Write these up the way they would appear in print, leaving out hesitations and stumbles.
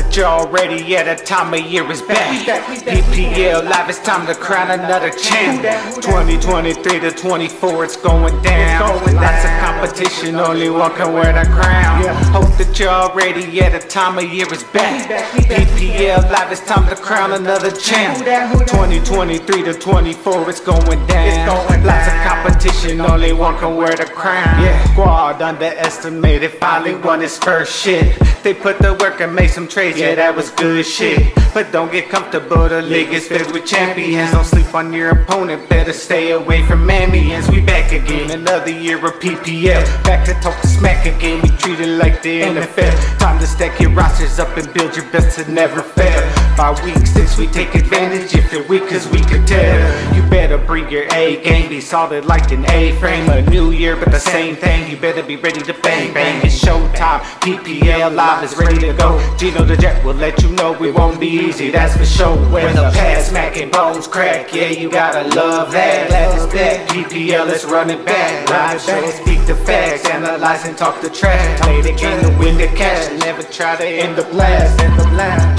that you're already, yeah, that time of year is back. PPL live, it's time to crown another champ. 2023 to 24, it's going down. Lots of competition, only one can wear the crown. Hope that you're already, yeah, the time of year is back. PPL live, it's time to crown another champ. 2023 to 24, it's going down. Lots of competition, only one can wear the crown. Squad underestimated, finally won his first shit. They put the work and made some trades, yeah, that was good shit. But don't get comfortable, the league is filled with champions. Don't sleep on your opponent, better stay away from ambience. We back again, another year of PPL. Back to talk smack again, we treat it like the NFL. Time to stack your rosters up and build your best to never fail. By week 6 we take advantage, if you're weak cause we can tell. You better bring your A game, be solid like an A-frame. A new year but the same thing, you better be ready to bang bang. It's showtime, PPL live is ready to go. Gino the Jet will let you know it won't be easy, that's for sure. When the pads smacking, bones crack, yeah, you gotta love that. Glad it's back, PPL, let's run it back. Live shows, speak the facts, analyze and talk the trash. Play the game to win the cash, never try to end the blast.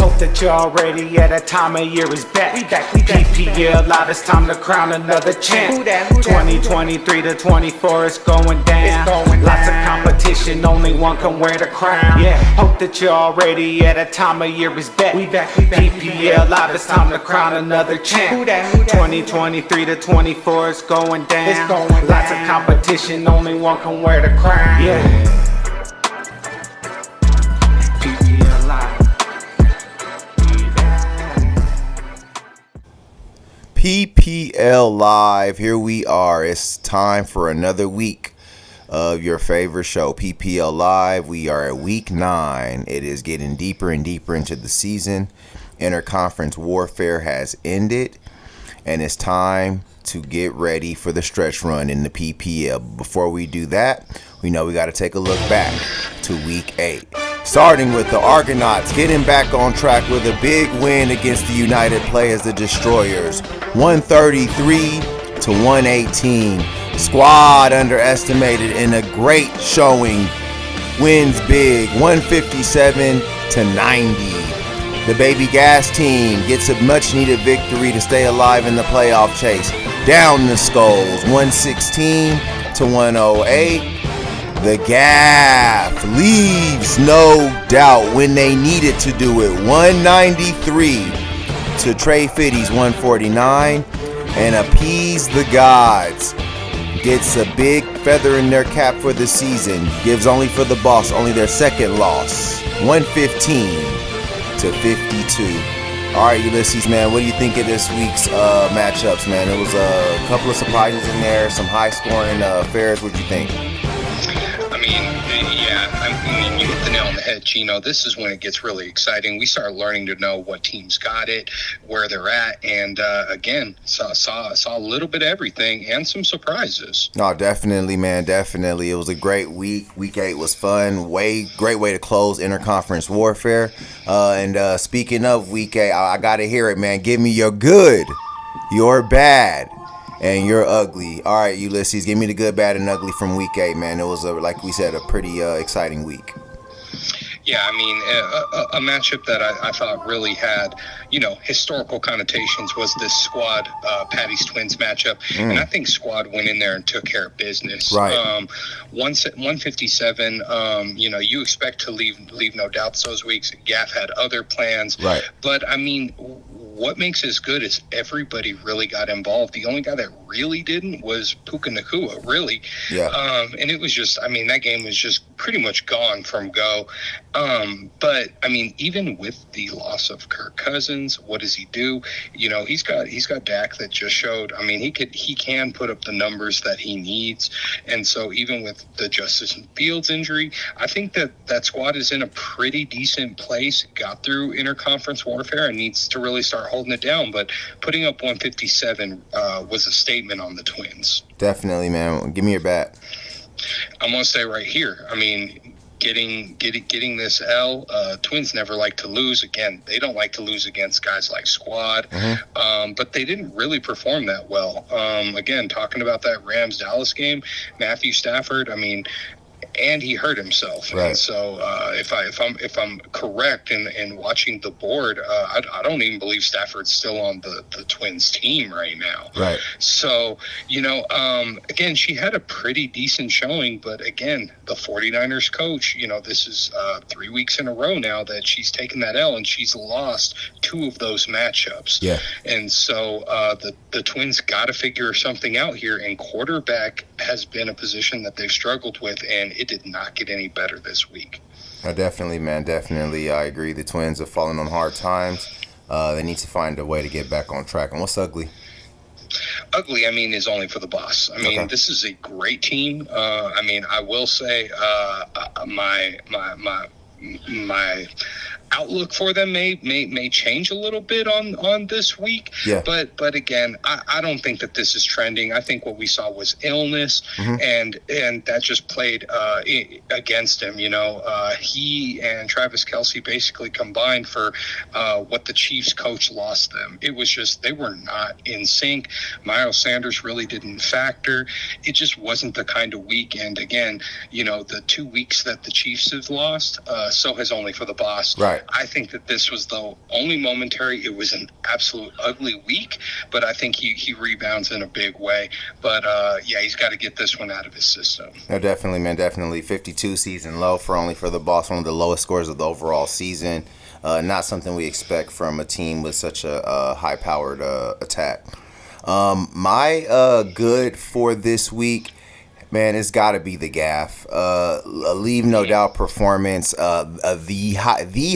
Hope that you're already, yeah, that time of year is back. PPL live, it's time to crown another champ. 2023 to 24, it's going down. Lots of competition, only one can wear the crown. Hope that you're already, yeah, that time of year is back. PPL live, it's time to crown another champ. 2023 to 24, it's going down. Lots of competition, only one can wear the crown. PPL live. PPL Live, here we are. It's time for another week of your favorite show, PPL Live. We are at week 9. It is getting deeper and deeper into the season. Interconference warfare has ended, and it's time to get ready for the stretch run in the PPL. Before we do that, we know we got to take a look back to week 8. Starting with the Argonauts getting back on track with a big win against the United Playas, the Destroyers, 133 to 118. Squad underestimated in a great showing, wins big, 157 to 90. The Baby Gas team gets a much-needed victory to stay alive in the playoff chase, down the Skulls, 116 to 108. The GAFF leaves no doubt when they needed to do it, 193 to Trey Fitty's 149, and appease the gods. Gets a big feather in their cap for the season, gives only for the boss, only their second loss, 115 to 52. All right, Ulysses, man, what do you think of this week's matchups, man? It was a couple of surprises in there, some high-scoring affairs. What do you think? I mean, you hit the nail on the head, Gino. This is when it gets really exciting. We start learning to know what teams got it, where they're at, and again, saw a little bit of everything and some surprises. No, definitely, man, definitely. It was a great week. Week 8 was fun. Great way to close interconference warfare. And speaking of week 8, I gotta hear it, man. Give me your good, your bad, and you're ugly. All right, Ulysses, give me the good, bad, and ugly from week 8, man. It was, like we said, a pretty exciting week. Yeah, I mean, a matchup that I thought really had, historical connotations was this Squad Patty's Twins matchup. And I think Squad went in there and took care of business. Right. 157, you expect to leave no doubts those weeks. GAFF had other plans. Right. But, I mean, what makes this good is everybody really got involved. The only guy that really didn't was Puka Nakua, really. Yeah. And it was just, I mean, that game was just pretty much gone from go. But I mean, even with the loss of Kirk Cousins, what does he do? He's got Dak that just showed. I mean, he can put up the numbers that he needs. And so even with the Justin Fields injury, I think that squad is in a pretty decent place. Got through interconference warfare and needs to really start holding it down. But putting up 157 was a statement on the Twins. Definitely, man. Give me your bat. I'm gonna say right here. I mean, getting this L. Twins never like to lose. Again, they don't like to lose against guys like Squad. But they didn't really perform that well. Again, talking about that Rams-Dallas game, Matthew Stafford, I mean, and he hurt himself. Right. And so if I'm correct in watching the board, I don't even believe Stafford's still on the Twins team right now. Right. So, again, she had a pretty decent showing, but again, the 49ers coach, this is 3 weeks in a row now that she's taken that L, and she's lost 2 of those matchups. Yeah. And so the Twins got to figure something out here, and quarterback has been a position that they've struggled with, and it did not get any better this week. Definitely, man. Definitely. I agree. The Twins have fallen on hard times. They need to find a way to get back on track. And what's ugly? Ugly, is only for the boss. This is a great team. I will say my outlook for them may change a little bit on this week. Yeah. But again, I don't think that this is trending. I think what we saw was illness, and that just played against him. He and Travis Kelce basically combined for what the Chiefs coach lost them. It was just they were not in sync. Miles Sanders really didn't factor. It just wasn't the kind of week. And again, the 2 weeks that the Chiefs have lost, so has only for the boss. Right. I think that this was the only momentary. It was an absolute ugly week, but I think he rebounds in a big way. But he's got to get this one out of his system. No, definitely, man. Definitely. 52 season low for only for the boss. One of the lowest scores of the overall season. Not something we expect from a team with such a high-powered attack. My good for this week, man, it's got to be the GAFF. Leave no doubt performance. The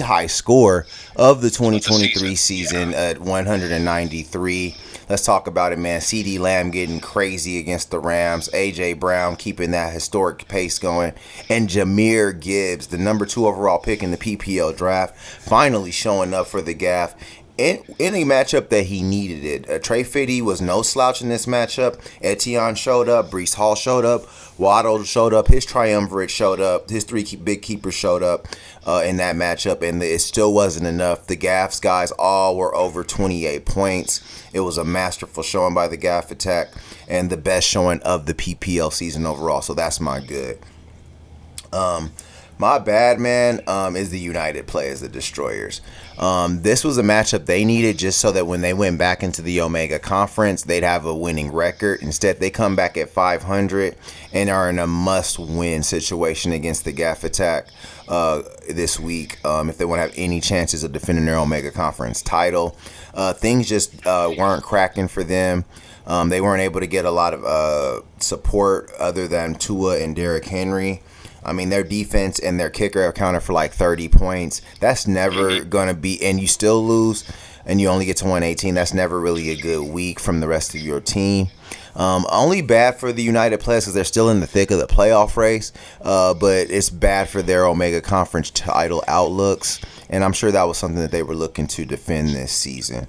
high score of the 2023 season at 193. Let's talk about it, man. CeeDee Lamb getting crazy against the Rams. A.J. Brown keeping that historic pace going. And Jahmyr Gibbs, the number 2 overall pick in the PPL draft, finally showing up for the GAFF. In a matchup that he needed it. Trey Fiddy was no slouch in this matchup. Etienne showed up. Breece Hall showed up. Waddle showed up. His triumvirate showed up. His 3 big keepers showed up in that matchup, and it still wasn't enough. The GAF's guys all were over 28 points. It was a masterful showing by the GAF attack and the best showing of the PPL season overall, so that's my good. My bad, man, is the United Players, the Destroyers. This was a matchup they needed just so that when they went back into the Omega Conference, they'd have a winning record. Instead, they come back at 500 and are in a must-win situation against the GAF attack this week if they want to have any chances of defending their Omega Conference title. Things just weren't cracking for them. They weren't able to get a lot of support other than Tua and Derrick Henry. Their defense and their kicker accounted for like 30 points. That's never going to be, and you still lose, and you only get to 118. That's never really a good week from the rest of your team. Only bad for the United Players because they're still in the thick of the playoff race, but it's bad for their Omega Conference title outlooks, and I'm sure that was something that they were looking to defend this season.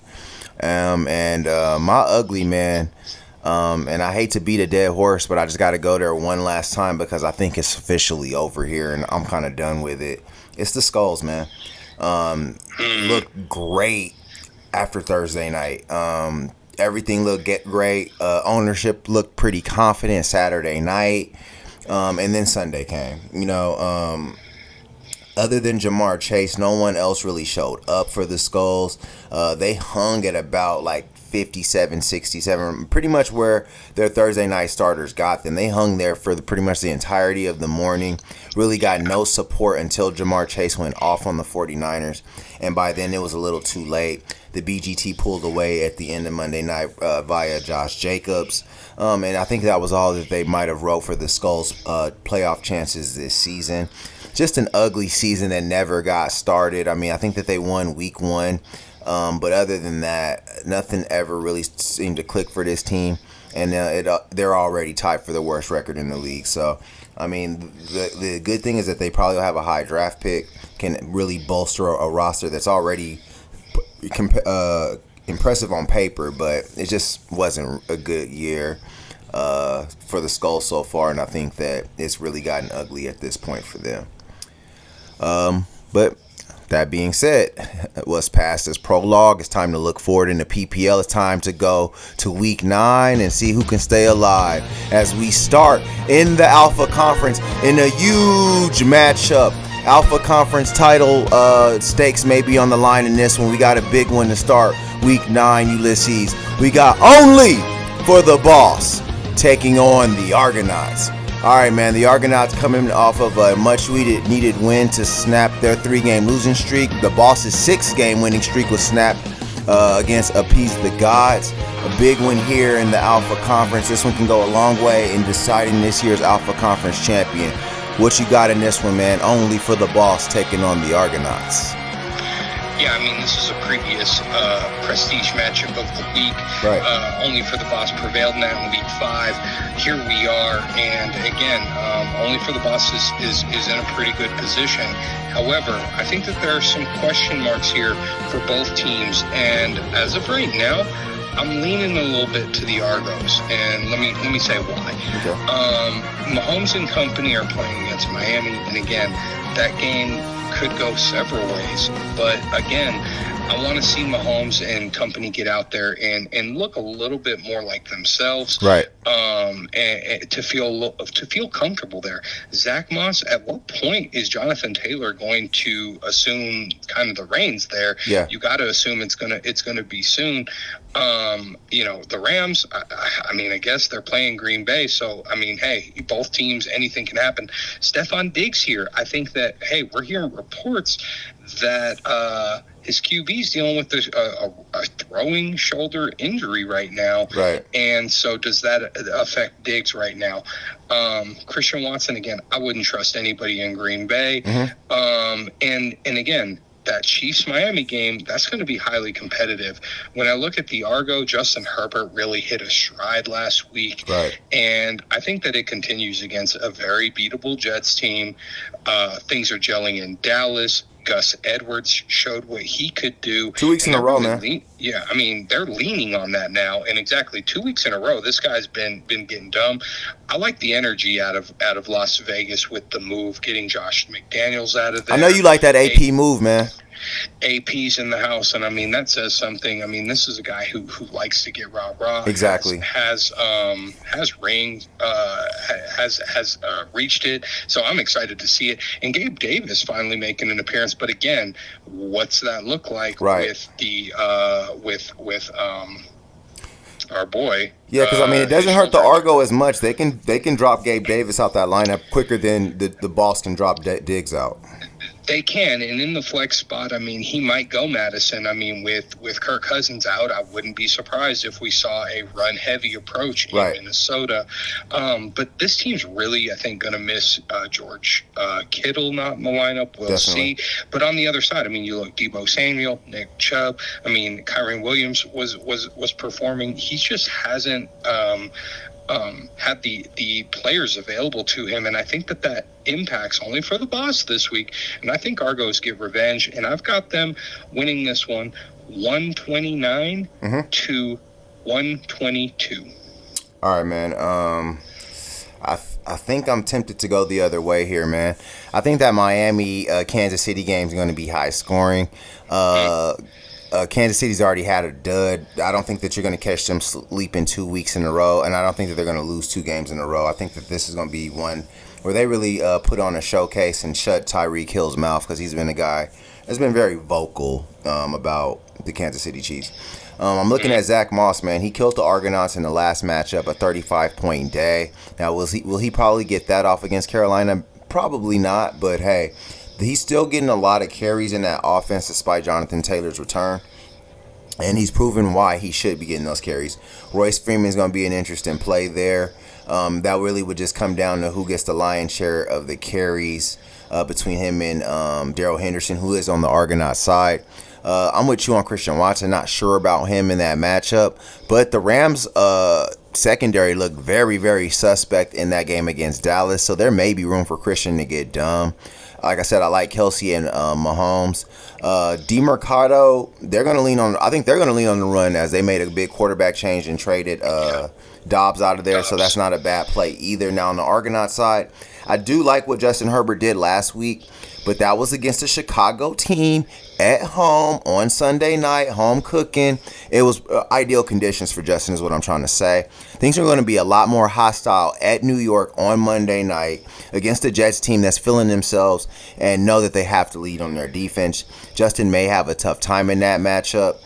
My ugly, man, and I hate to beat a dead horse, but I just got to go there one last time because I think it's officially over here, and I'm kind of done with it. It's the Skulls, man. Looked great after Thursday night. Everything looked great. Ownership looked pretty confident Saturday night, and then Sunday came. Other than Jamar Chase, no one else really showed up for the Skulls. They hung at about like 57, 67, pretty much where their Thursday night starters got them. They hung there for pretty much the entirety of the morning. Really got no support until Jamar Chase went off on the 49ers. And by then it was a little too late. The BGT pulled away at the end of Monday night via Josh Jacobs. And I think that was all that they might have wrote for the Skulls' playoff chances this season. Just an ugly season that never got started. I think that they won week 1. But other than that, nothing ever really seemed to click for this team. And they're already tied for the worst record in the league. So, the good thing is that they probably will have a high draft pick, can really bolster a roster that's already impressive on paper, but it just wasn't a good year for the Skulls so far. And I think that it's really gotten ugly at this point for them. But That being said, what's past is prologue. It's time to look forward in the PPL. It's time to go to week 9 and see who can stay alive as we start in the Alpha Conference in a huge matchup. Alpha Conference title stakes may be on the line in this one. We got a big one to start week 9, Ulysses. We got Only for the Boss taking on the Argonauts. All right, man, the Argonauts coming off of a much-needed win to snap their 3-game losing streak. The Boss's 6-game winning streak was snapped against Appease the Gods. A big win here in the Alpha Conference. This one can go a long way in deciding this year's Alpha Conference champion. What you got in this one, man? Only for the Boss taking on the Argonauts. Yeah, I mean, this is a previous prestige matchup of the week. Right. Only for the Boss prevailed in that in week 5. Here we are, and again, Only for the Boss is in a pretty good position. However, I think that there are some question marks here for both teams, and as of right now, I'm leaning a little bit to the Argos, and let me say why. Okay. Mahomes and company are playing against Miami, and again, that game could go several ways. But again, I want to see Mahomes and company get out there and look a little bit more like themselves. Right. And to feel comfortable there. Zach Moss, at what point is Jonathan Taylor going to assume kind of the reins there? Yeah. You got to assume it's gonna be soon. The Rams, I mean, I guess they're playing Green Bay, so I mean, hey, both teams, anything can happen. Stephon Diggs here, I think that, hey, we're hearing reports that his QB's dealing with a throwing shoulder injury right now. Right. And so does that affect Diggs right now? Christian Watson, again, I wouldn't trust anybody in Green Bay. Mm-hmm. And again, that Chiefs-Miami game, that's going to be highly competitive. When I look at the Argo, Justin Herbert really hit a stride last week. Right. And I think that it continues against a very beatable Jets team. Things are gelling in Dallas. Gus Edwards showed what he could do. 2 weeks in a row, man. Yeah, I mean, they're leaning on that now. And exactly 2 weeks in a row, this guy's been getting dumb. I like the energy out of Las Vegas with the move, getting Josh McDaniels out of there. I know you like that AP move, man. AP's in the house, and I mean, that says something. I mean, this is a guy who likes to get rah-rah. Exactly. Has rings, has reached it. So I'm excited to see it. And Gabe Davis finally making an appearance. But again, what's that look like with the with our boy? Yeah, because I mean, it doesn't hurt the Argo as much. They can drop Gabe Davis out that lineup quicker than the Boss can drop Diggs out. They can, and in the flex spot, I mean, he might go Madison. I mean, with Kirk Cousins out, I wouldn't be surprised if we saw a run-heavy approach in Minnesota. But this team's really, I think, going to miss George Kittle not in the lineup. We'll see. But on the other side, I mean, you look Deebo Samuel, Nick Chubb. I mean, Kyren Williams was performing. He just hasn't had the players available to him, and I think that impacts Only for the Boss this week. And I think Argos get revenge, and I've got them winning this one 129 to 122. All right, man. I think I'm tempted to go the other way here, man. I think that Miami Kansas City game is going to be high scoring. Kansas City's already had a dud. I don't think that you're going to catch them sleeping 2 weeks in a row, and I don't think that they're going to lose 2 games in a row. I think that this is going to be one where they really put on a showcase and shut Tyreek Hill's mouth, because he's been a guy that's been very vocal about the Kansas City Chiefs. I'm looking at Zach Moss, man. He killed the Argonauts in the last matchup, a 35-point day. Now, will he probably get that off against Carolina? Probably not, but hey, he's still getting a lot of carries in that offense despite Jonathan Taylor's return. And he's proven why he should be getting those carries. Royce Freeman's going to be an interesting play there. That really would just come down to who gets the lion's share of the carries between him and Darrell Henderson, who is on the Argonaut side. I'm with you on Christian Watson. Not sure about him in that matchup. But the Rams' secondary looked very, very suspect in that game against Dallas. So there may be room for Christian to get dumb. Like I said, I like Kelsey and Mahomes. DeMercado, I think they're going to lean on the run, as they made a big quarterback change and traded Dobbs out of there. So that's not a bad play either. Now on the Argonaut side, I do like what Justin Herbert did last week, but that was against a Chicago team at home on Sunday night, home cooking. It was ideal conditions for Justin is what I'm trying to say. Things are going to be a lot more hostile at New York on Monday night against a Jets team that's feeling themselves and know that they have to lead on their defense. Justin may have a tough time in that matchup,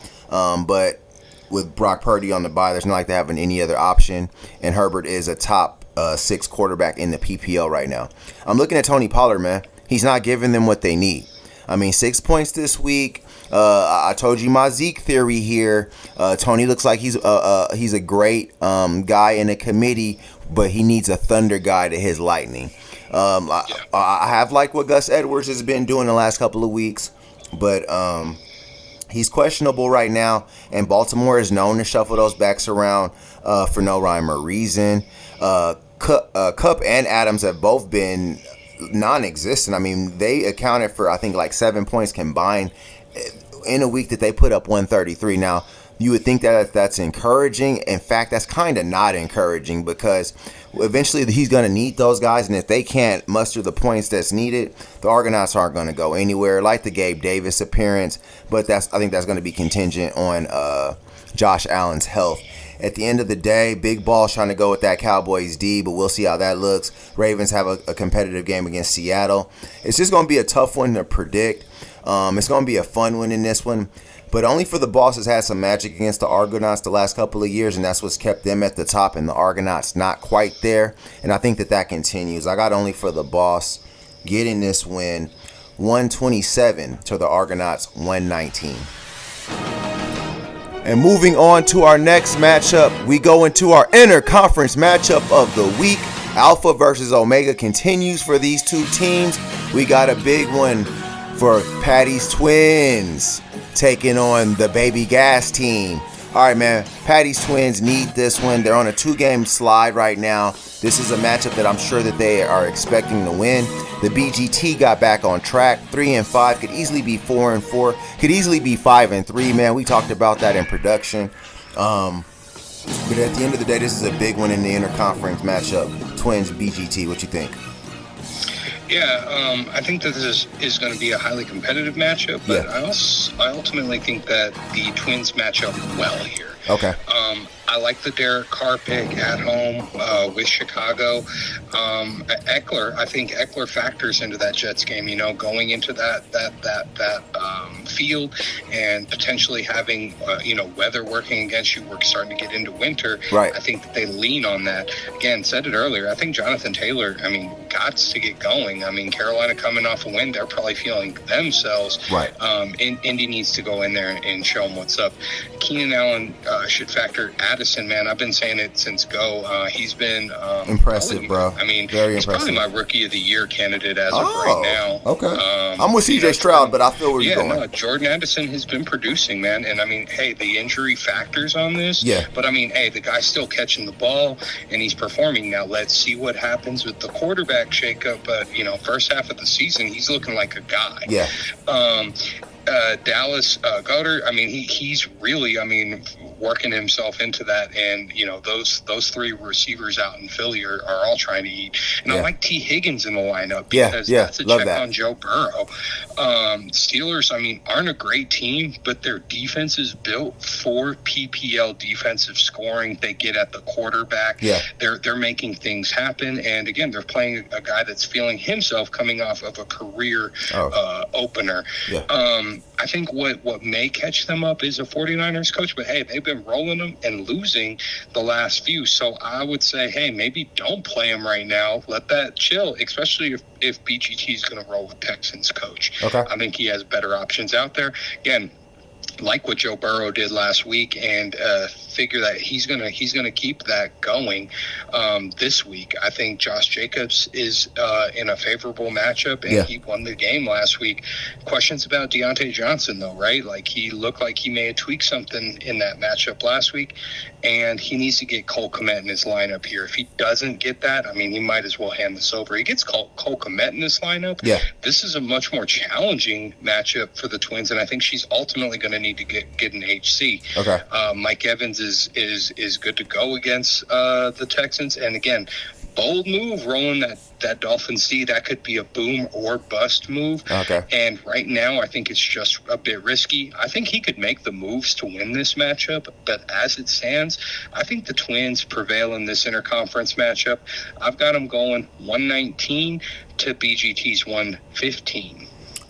but with Brock Purdy on the bye, there's not like they having any other option, and Herbert is a top 6 quarterback in the PPL right now. I'm looking at Tony Pollard, man. He's not giving them what they need. I mean, 6 points this week. I told you my Zeke theory here. Tony looks like he's a great guy in a committee, but he needs a thunder guy to his lightning. I have liked what Gus Edwards has been doing the last couple of weeks, but he's questionable right now, and Baltimore is known to shuffle those backs around for no rhyme or reason. Kupp and Adams have both been non-existent. I mean, they accounted for, I think, like 7 points combined in a week that they put up 133. Now, you would think that that's encouraging. In fact, that's kind of not encouraging because eventually he's going to need those guys, and if they can't muster the points that's needed, the Argonauts aren't going to go anywhere. Like the Gabe Davis appearance, but I think that's going to be contingent on Josh Allen's health. At the end of the day, Big Ball's trying to go with that Cowboys D, but we'll see how that looks. Ravens have a competitive game against Seattle. It's just going to be a tough one to predict. It's going to be a fun one in this one, but only for the Boss has had some magic against the Argonauts the last couple of years, and that's what's kept them at the top, and the Argonauts not quite there. And I think that continues. I got only for the Boss getting this win, 127 to the Argonauts 119. And moving on to our next matchup, we go into our interconference matchup of the week. Alpha versus Omega continues for these two teams. We got a big one for Patty's Twins taking on the Baby Gas team. All right, man, Patty's Twins need this one. They're on a 2-game slide right now. This is a matchup that I'm sure that they are expecting to win. The BGT got back on track, 3-5, could easily be 4-4, could easily be 5-3. Man, we talked about that in production. But at the end of the day, this is a big one in the interconference matchup. Twins BGT, what you think? Yeah, I think that this is going to be a highly competitive matchup, but I ultimately think that the Twins match up well here. Okay. I like the Derek Carr pick at home with Chicago. Eckler, I think Eckler factors into that Jets game. You know, going into that field and potentially having weather working against you. We're starting to get into winter. Right. I think that they lean on that. Again, said it earlier. I think Jonathan Taylor. I mean, got to get going. I mean, Carolina coming off a win, they're probably feeling themselves. Right. Indy needs to go in there and show them what's up. Keenan Allen should factor. Addison, man, I've been saying it since go. He's been impressive, bro. I mean, very he's impressive. Probably my Rookie of the Year candidate as of right now. Okay. I'm with CJ Stroud, but I feel where you're going. No, Jordan Addison has been producing, man. And I mean, hey, the injury factors on this. Yeah. But I mean, hey, the guy's still catching the ball and he's performing. Now let's see what happens with the quarterback shakeup. But first half of the season, he's looking like a guy. Yeah. Dallas Goddard, I mean, he's really, working himself into that, and those three receivers out in Philly are all trying to eat. And I like T. Higgins in the lineup because that's a check on Joe Burrow. Steelers, aren't a great team, but their defense is built for PPL defensive scoring. They get at the quarterback. Yeah. They're making things happen, and again, they're playing a guy that's feeling himself coming off of a career opener. Yeah. I think what may catch them up is a 49ers coach, but hey, they've been rolling them and losing the last few. So I would say, hey, maybe don't play him right now. Let that chill, especially if BGT is going to roll with Texans coach. Okay. I think he has better options out there. Again, like what Joe Burrow did last week, and figure that he's gonna keep that going this week. I think Josh Jacobs is in a favorable matchup, and he won the game last week. Questions about Deontay Johnson, though, right? Like, he looked like he may have tweaked something in that matchup last week, and he needs to get Cole Kmet in his lineup here. If he doesn't get that, he might as well hand this over. He gets Cole Kmet in this lineup. Yeah. This is a much more challenging matchup for the Twins, and I think she's ultimately going to need to get an HC. Okay. Mike Evans is good to go against the Texans, and again, bold move, rolling that Dolphins D. That could be a boom or bust move. Okay. And right now, I think it's just a bit risky. I think he could make the moves to win this matchup, but as it stands, I think the Twins prevail in this interconference matchup. I've got them going 119 to BGT's 115.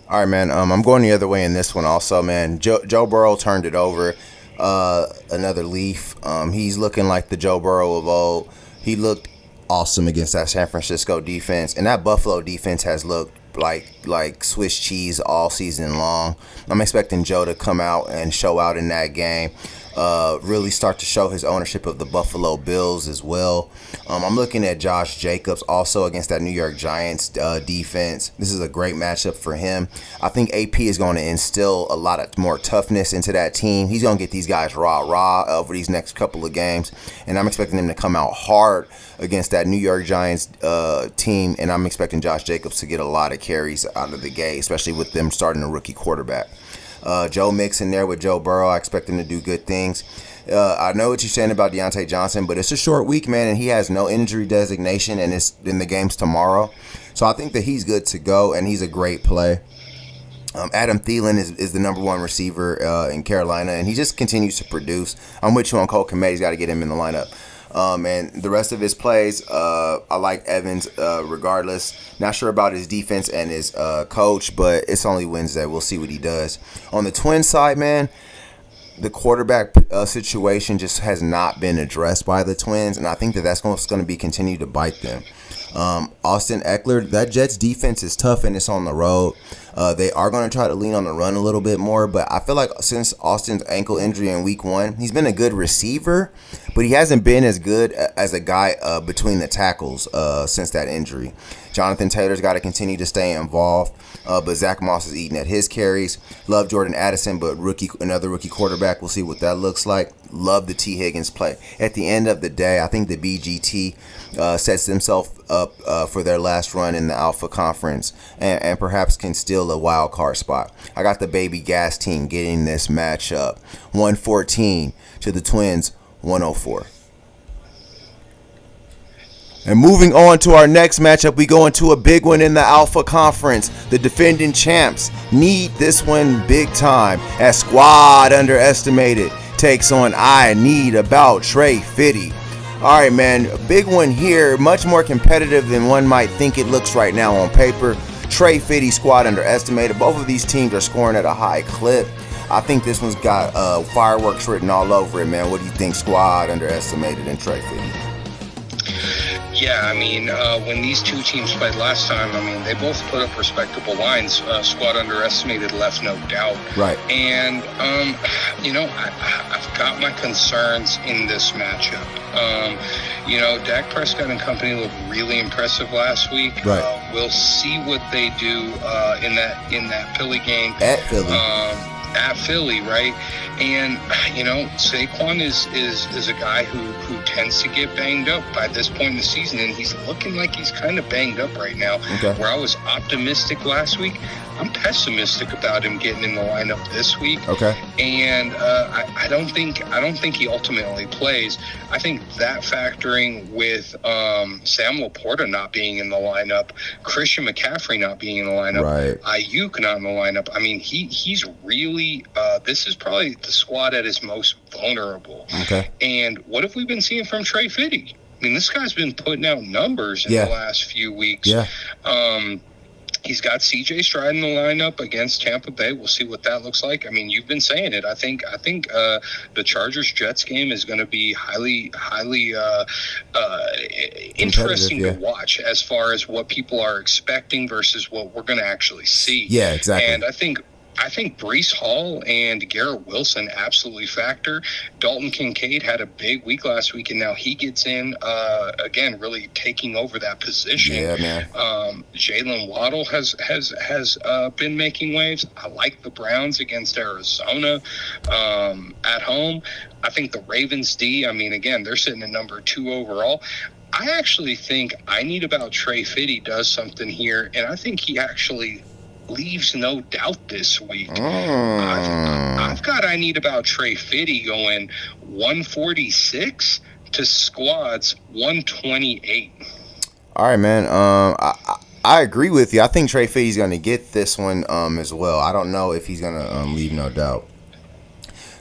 All right, man. I'm going the other way in this one also, man. Joe Burrow turned it over. Another leaf. He's looking like the Joe Burrow of old. He looked awesome against that San Francisco defense, and that Buffalo defense has looked like Swiss cheese all season long. I'm expecting Joe to come out and show out in that game. Really start to show his ownership of the Buffalo Bills as well. I'm looking at Josh Jacobs also against that New York Giants defense. This is a great matchup for him. I think AP is going to instill a lot of more toughness into that team. He's going to get these guys rah over these next couple of games, and I'm expecting them to come out hard against that New York Giants team, and I'm expecting Josh Jacobs to get a lot of carries out of the gate, especially with them starting a rookie quarterback. Joe Mixon there with Joe Burrow. I expect him to do good things. I know what you're saying about Deontay Johnson, but it's a short week, man, and he has no injury designation, and it's in the games tomorrow. So I think that he's good to go, and he's a great play. Adam Thielen is the number one receiver in Carolina, and he just continues to produce. I'm with you on Cole Kmet. He's got to get him in the lineup. And the rest of his plays, I like Evans regardless. Not sure about his defense and his coach, but it's only Wednesday. We'll see what he does. On the Twins side, man, the quarterback situation just has not been addressed by the Twins, and I think that's going to be continue to bite them. Austin Eckler, that Jets defense is tough and it's on the road. They are going to try to lean on the run a little bit more, but I feel like since Austin's ankle injury in week 1, he's been a good receiver, but he hasn't been as good as a guy between the tackles since that injury. Jonathan Taylor's got to continue to stay involved, but Zach Moss is eating at his carries. Love Jordan Addison, but another rookie quarterback. We'll see what that looks like. Love the T. Higgins play. At the end of the day, I think the BGT sets themselves up for their last run in the Alpha Conference and perhaps can steal a wild card spot. I got the Baby Gas team getting this matchup 114 to the Twins 104. And moving on to our next matchup, we go into a big one in the Alpha Conference. The defending champs need this one big time as Squad Underestimated takes on I Need About Trey Fitty. All right, man, a big one here, much more competitive than one might think it looks right now on paper. Trey Fitty, Squad Underestimated. Both of these teams are scoring at a high clip. I think this one's got fireworks written all over it, man. What do you think, Squad Underestimated and Trey Fitty? Yeah, I mean, when these two teams played last time, I mean, they both put up respectable lines. Squad Underestimated left no doubt. Right. And, I've got my concerns in this matchup. Dak Prescott and company looked really impressive last week. Right. We'll see what they do in that Philly game. At Philly. At Philly, right? And Saquon is a guy who tends to get banged up by this point in the season, and he's looking like he's kind of banged up right now. Okay. Where I was optimistic last week, I'm pessimistic about him getting in the lineup this week. Okay. And I don't think he ultimately plays. I think that factoring with Sam Laporta not being in the lineup, Christian McCaffrey not being in the lineup, right. Ayuk not in the lineup. I mean, he's really this is probably the squad at his most vulnerable. Okay. And what have we been seeing from Trey Fitty? I mean, this guy's been putting out numbers in the last few weeks. Yeah. He's got C.J. Stroud in the lineup against Tampa Bay. We'll see what that looks like. I mean, you've been saying it. I think the Chargers-Jets game is going to be highly interesting to watch as far as what people are expecting versus what we're going to actually see. Yeah, exactly. And I think Breece Hall and Garrett Wilson absolutely factor. Dalton Kincaid had a big week last week, and now he gets in again, really taking over that position. Yeah, man. Jalen Waddle has been making waves. I like the Browns against Arizona at home. I think the Ravens D, I mean, again, they're sitting at number 2 overall. I actually think I Need About Trey Fitty does something here, and I think he actually leaves no doubt this week. I've got I Need About Trey Fitty going 146 to Squad's 128. All right, man. I agree with you. I think Trey Fitty's going to get this one as well. I don't know if he's going to leave no doubt.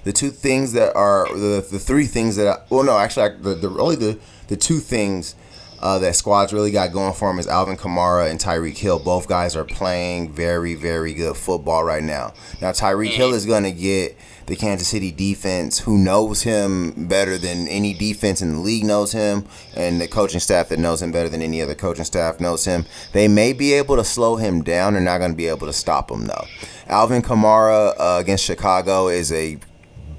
The two things that are the three things that the two things that squad's really got going for him is Alvin Kamara and Tyreek Hill. Both guys are playing very, very good football right now. Now Tyreek Hill is going to get the Kansas City defense, who knows him better than any defense in the league knows him, and the coaching staff that knows him better than any other coaching staff knows him. They may be able to slow him down. They're not going to be able to stop him, though. Alvin Kamara against Chicago is a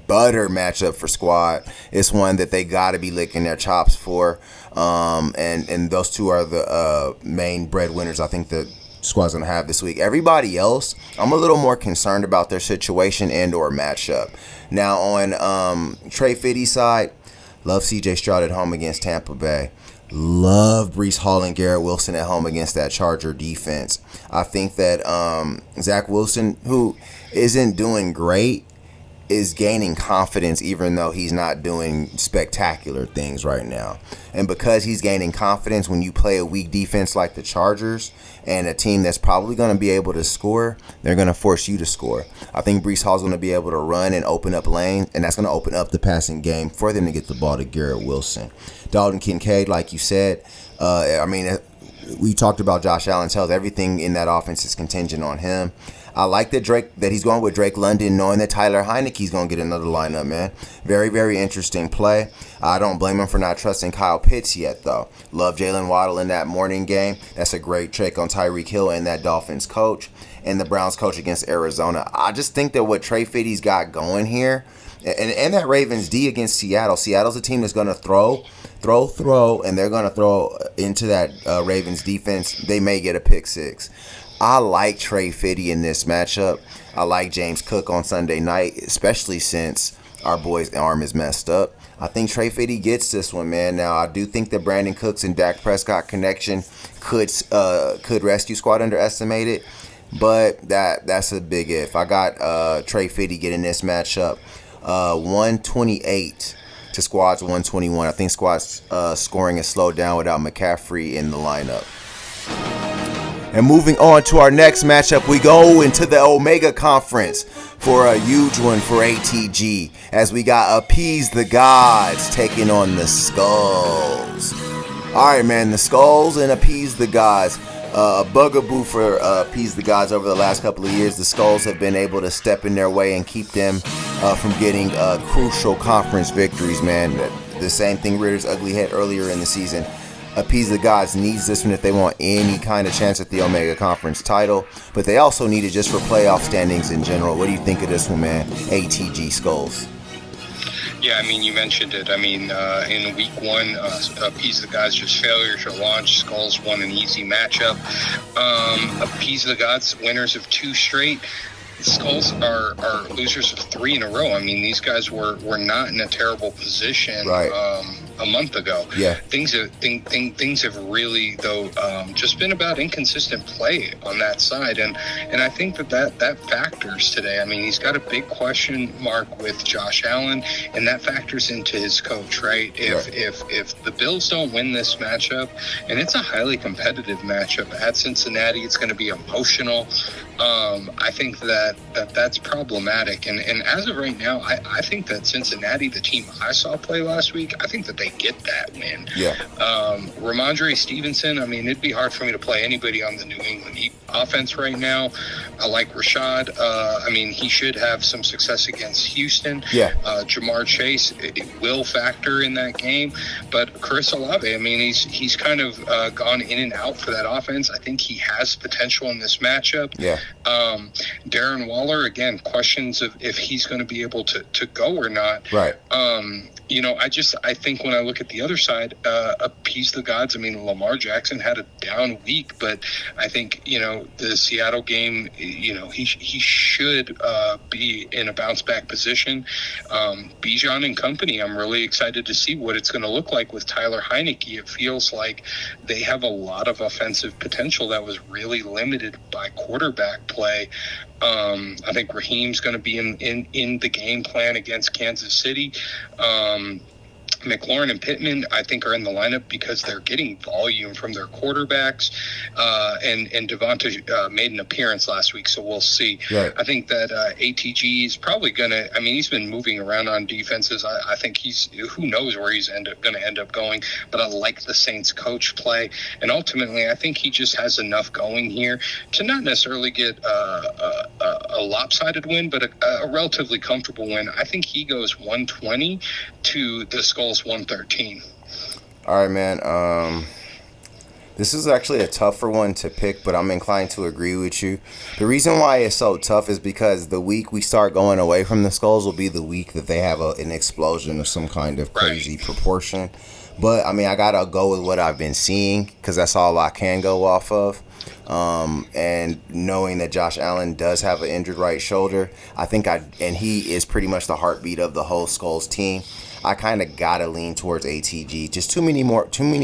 butter matchup for squad. It's one that they got to be licking their chops for. And those two are the main breadwinners I think the squad's going to have this week. Everybody else, I'm a little more concerned about their situation and or matchup. Now on Trey Fitty's side, love CJ Stroud at home against Tampa Bay. Love Breece Hall and Garrett Wilson at home against that Charger defense. I think that Zach Wilson, who isn't doing great, is gaining confidence even though he's not doing spectacular things right now. And because he's gaining confidence, when you play a weak defense like the Chargers and a team that's probably going to be able to score, they're going to force you to score. I think Breece Hall's going to be able to run and open up lanes, and that's going to open up the passing game for them to get the ball to Garrett Wilson. Dalton Kincaid, like you said, we talked about Josh Allen's health. Everything in that offense is contingent on him. I like that he's going with Drake London, knowing that Tyler Heineke's going to get another lineup, man. Very, very interesting play. I don't blame him for not trusting Kyle Pitts yet, though. Love Jalen Waddle in that morning game. That's a great trick on Tyreek Hill and that Dolphins coach and the Browns coach against Arizona. I just think that what Trey Fitty's got going here, and that Ravens D against Seattle. Seattle's a team that's going to throw, and they're going to throw into that Ravens defense. They may get a pick six. I like Trey Fitty in this matchup. I like James Cook on Sunday night, especially since our boy's arm is messed up. I think Trey Fitty gets this one, man. Now, I do think the Brandon Cooks and Dak Prescott connection could rescue squad underestimated, but that's a big if. I got Trey Fitty getting this matchup 128 to squad's 121. I think squad's scoring is slowed down without McCaffrey in the lineup. And moving on to our next matchup, we go into the Omega Conference for a huge one for ATG, as we got Appease the Gods taking on the Skulls. All right, man, the Skulls and Appease the Gods. A bugaboo for Appease the Gods over the last couple of years. The Skulls have been able to step in their way and keep them from getting crucial conference victories, man. The same thing Ritter's ugly head earlier in the season. Appease the Gods needs this one if they want any kind of chance at the Omega Conference title, but they also need it just for playoff standings in general. What do you think of this one, man? ATG Skulls. Yeah, I mean, you mentioned it. I mean, in week one, Appease the Gods just failure to launch. Skulls won an easy matchup. Appease the Gods, winners of 2 straight. The Skulls are losers of 3 in a row. I mean, these guys were not in a terrible position a month ago. Yeah, things have really though just been about inconsistent play on that side, and I think that factors today. I mean, he's got a big question mark with Josh Allen, and that factors into his coach, right? If the Bills don't win this matchup, and it's a highly competitive matchup at Cincinnati, it's going to be emotional. I think that's problematic, and as of right now, I think that Cincinnati, the team I saw play last week, I think that they get that win. Yeah. Ramondre Stevenson, I mean, it'd be hard for me to play anybody on the New England offense right now. I like Rashad. I mean, he should have some success against Houston. Yeah. Jamar Chase, it will factor in that game, but Chris Olave, I mean, he's kind of gone in and out for that offense. I think he has potential in this matchup. Yeah. Darren Waller, again, questions of if he's going to be able to go or not. Right. I think when I look at the other side, Appease the Gods, I mean, Lamar Jackson had a down week, but I think, the Seattle game, he should be in a bounce back position. Bijan and company, I'm really excited to see what it's going to look like with Tyler Heineke. It feels like they have a lot of offensive potential that was really limited by quarterback play. I think Raheem's going to be in the game plan against Kansas City. McLaurin and Pittman, I think, are in the lineup because they're getting volume from their quarterbacks. And Devonta made an appearance last week, so we'll see. Right. I think that ATG is probably going to – I mean, he's been moving around on defenses. I think he's – who knows where he's going to end up going. But I like the Saints coach play. And ultimately, I think he just has enough going here to not necessarily get a lopsided win, but a relatively comfortable win. I think he goes 120 to the Skulls 113. All right, man. This is actually a tougher one to pick, but I'm inclined to agree with you. The reason why it's so tough is because the week we start going away from the Skulls will be the week that they have an explosion of some kind of crazy proportion. But, I mean, I got to go with what I've been seeing because that's all I can go off of. And knowing that Josh Allen does have an injured right shoulder, and he is pretty much the heartbeat of the whole Skulls team. I kind of gotta lean towards ATG. Just too many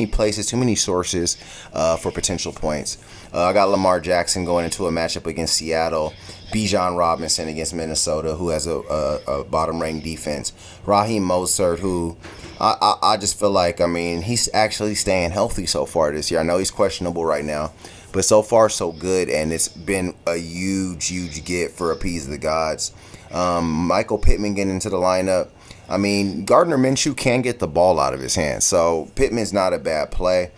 places, too many sources for potential points. I got Lamar Jackson going into a matchup against Seattle. Bijan Robinson against Minnesota, who has a bottom-ranked defense. Raheem Mostert, who I just feel like, I mean, he's actually staying healthy so far this year. I know he's questionable right now, but so far so good, and it's been a huge get for Appease the Gods. Michael Pittman getting into the lineup. I mean, Gardner Minshew can get the ball out of his hands, so Pittman's not a bad play.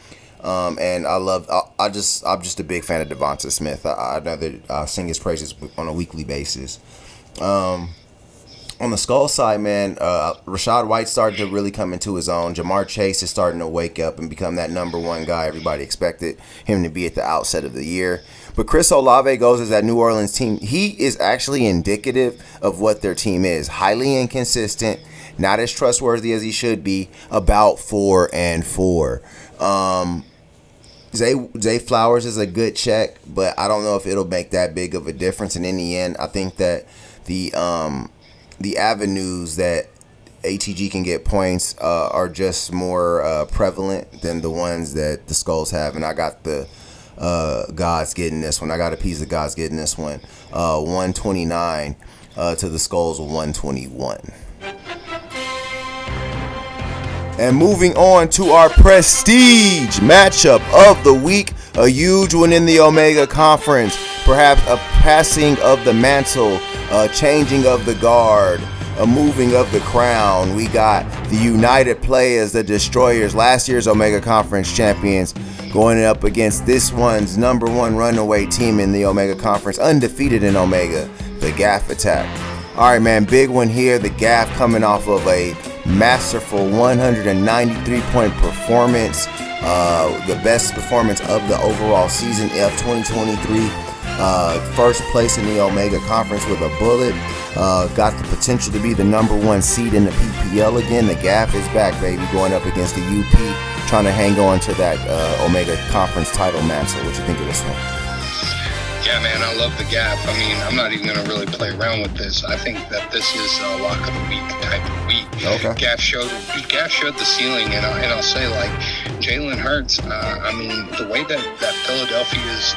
And I'm just a big fan of Devonta Smith. I'd rather sing his praises on a weekly basis. On the Skull side, man, Rachaad White started to really come into his own. Jamar Chase is starting to wake up and become that number one guy everybody expected him to be at the outset of the year. But Chris Olave goes as that New Orleans team. He is actually indicative of what their team is. Highly inconsistent, not as trustworthy as he should be, about 4-4. Zay Flowers is a good check, but I don't know if it'll make that big of a difference. And in the end, I think that the avenues that ATG can get points are just more prevalent than the ones that the Skulls have. And I got the Gods getting this one. I got Appease the Gods getting this one. 129 to the Skulls 121. And moving on to our prestige matchup of the week, a huge one in the Omega Conference, perhaps a passing of the mantle, a changing of the guard, a moving of the crown. We got the United Playas, the Destroyers, last year's Omega Conference champions, going up against this one's number one runaway team in the Omega Conference, undefeated in Omega, the GAFF Attack. All right, man, big one here. The GAFF coming off of a masterful 193-point performance, the best performance of the overall season of 2023. First place in the Omega Conference with a bullet. Got the potential to be the number one seed in the PPL again. The GAFF is back, baby, going up against the UP, trying to hang on to that Omega Conference title mantle. What you think of this one? Yeah, man, I love the GAFF. I mean, I'm not even going to really play around with this. I think that this is a lock of the week type of week. Okay. GAFF showed the ceiling, and I'll say, like, Jalen Hurts, I mean, the way that Philadelphia is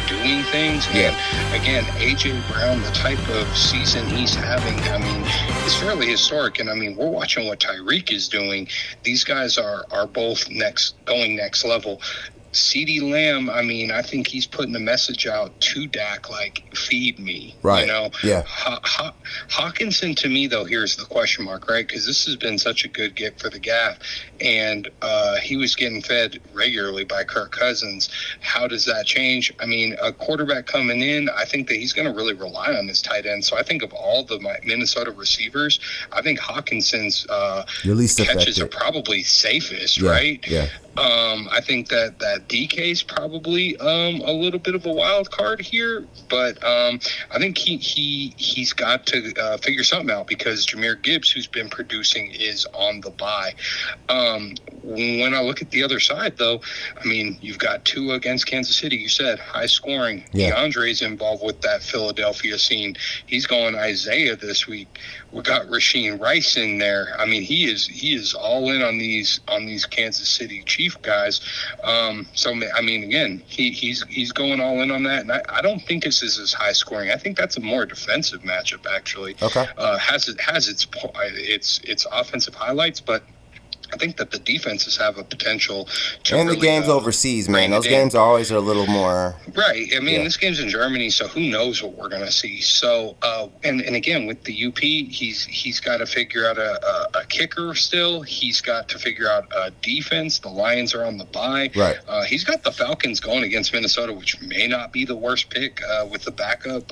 doing things, and again, A.J. Brown, the type of season he's having, I mean, it's fairly historic. And I mean, we're watching what Tyreek is doing. These guys are both going next level. CeeDee Lamb, I mean, I think he's putting a message out to Dak, like, feed me. Right. You know? Yeah. Hawkinson, to me, though, here's the question mark, right? Because this has been such a good get for the GAFF. And he was getting fed regularly by Kirk Cousins. How does that change? I mean, a quarterback coming in, I think that he's going to really rely on his tight end. So I think of all the Minnesota receivers, I think Hawkinson's catches are probably safest, right? Yeah. I think that DK's probably a little bit of a wild card here, but I think he's got to figure something out because Jahmyr Gibbs, who's been producing, is on the bye. When I look at the other side, though, I mean, you've got Tua against Kansas City. You said high scoring. Yeah. DeAndre's involved with that Philadelphia scene. He's going Isaiah this week. We got Rasheed Rice in there. I mean, he is all in on these Kansas City Chief guys. So I mean, again, he's going all in on that, and I don't think this is as high scoring. I think that's a more defensive matchup actually. Okay. Has its offensive highlights, but I think that the defenses have a potential to. And really, the games overseas, man. Those games are always a little more. Right. I mean, this game's in Germany, so who knows what we're gonna see. So, and again with the UP, he's got to figure out a kicker still. He's got to figure out a defense. The Lions are on the bye. Right. He's got the Falcons going against Minnesota, which may not be the worst pick with the backup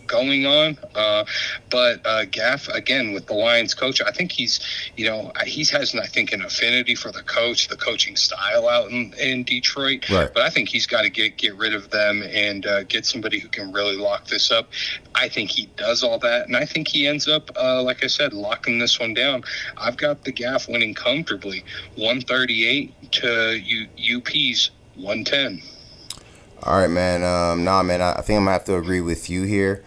going on, but Gaff, again, with the Lions coach, I think he has I think an affinity for the coach, the coaching style out in Detroit. Right. But I think he's got to get rid of them and get somebody who can really lock this up. I think he does all that, and I think he ends up, like I said, locking this one down. I've got the Gaff winning comfortably, 138 to UP's 110. All right, man. Man, I think I'm gonna have to agree with you here.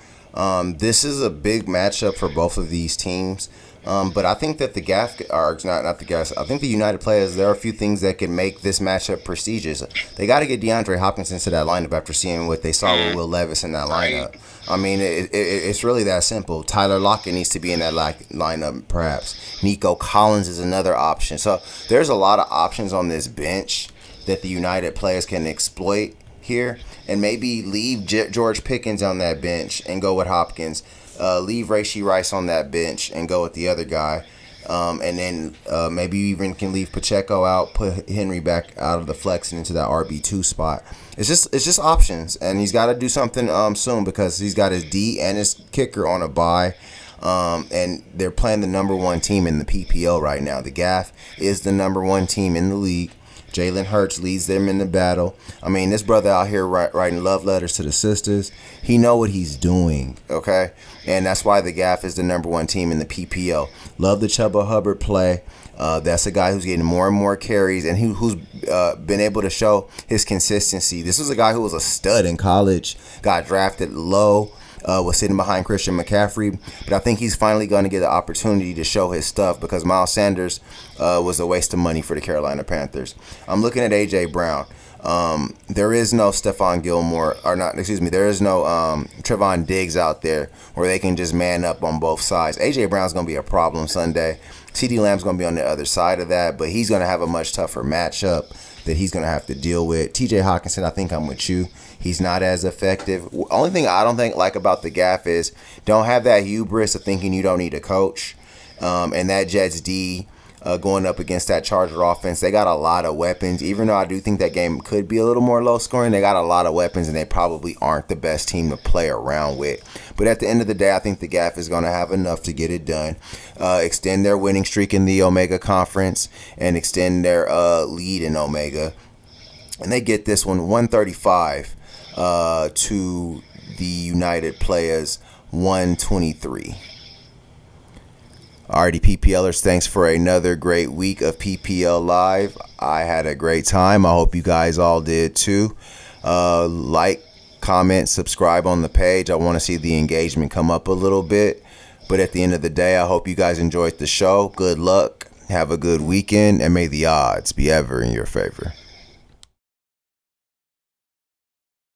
This is a big matchup for both of these teams. But I think that the GAFF, or not the GAFF, I think the United Players, there are a few things that can make this matchup prestigious. They got to get DeAndre Hopkins into that lineup after seeing what they saw with Will Levis in that lineup. I mean, it's really that simple. Tyler Lockett needs to be in that lineup, perhaps. Nico Collins is another option. So there's a lot of options on this bench that the United Players can exploit here, and maybe leave George Pickens on that bench and go with Hopkins. Leave Rashee Rice on that bench and go with the other guy. And then maybe you even can leave Pacheco out, put Henry back out of the flex and into that RB2 spot. It's just options, and he's got to do something soon because he's got his D and his kicker on a bye. And they're playing the number one team in the PPL right now. The GAFF is the number one team in the league. Jalen Hurts leads them in the battle. I mean, this brother out here writing love letters to the sisters. He know what he's doing, okay? And that's why the GAFF is the number one team in the PPO. Love the Chuba Hubbard play. That's a guy who's getting more and more carries and who's been able to show his consistency. This was a guy who was a stud in college, got drafted low. Was sitting behind Christian McCaffrey, but I think he's finally going to get the opportunity to show his stuff because Miles Sanders was a waste of money for the Carolina Panthers. I'm looking at A.J. Brown. There is no Stephon Gilmore, there is no Trevon Diggs out there where they can just man up on both sides. A.J. Brown's going to be a problem Sunday. CeeDee Lamb's going to be on the other side of that, but he's going to have a much tougher matchup that he's going to have to deal with. T.J. Hawkinson, I think I'm with you. He's not as effective. Only thing I don't like about the GAFF is don't have that hubris of thinking you don't need a coach. And that Jets D going up against that Charger offense, they got a lot of weapons. Even though I do think that game could be a little more low scoring, they got a lot of weapons and they probably aren't the best team to play around with. But at the end of the day, I think the GAFF is going to have enough to get it done. Extend their winning streak in the Omega Conference and extend their lead in Omega. And they get this one 135 to the United Players 123. Alrighty, PPLers, thanks for another great week of PPL Live. I had a great time. I hope you guys all did too. Like, comment, subscribe on the page. I want to see the engagement come up a little bit. But at the end of the day, I hope you guys enjoyed the show. Good luck. Have a good weekend. And may the odds be ever in your favor.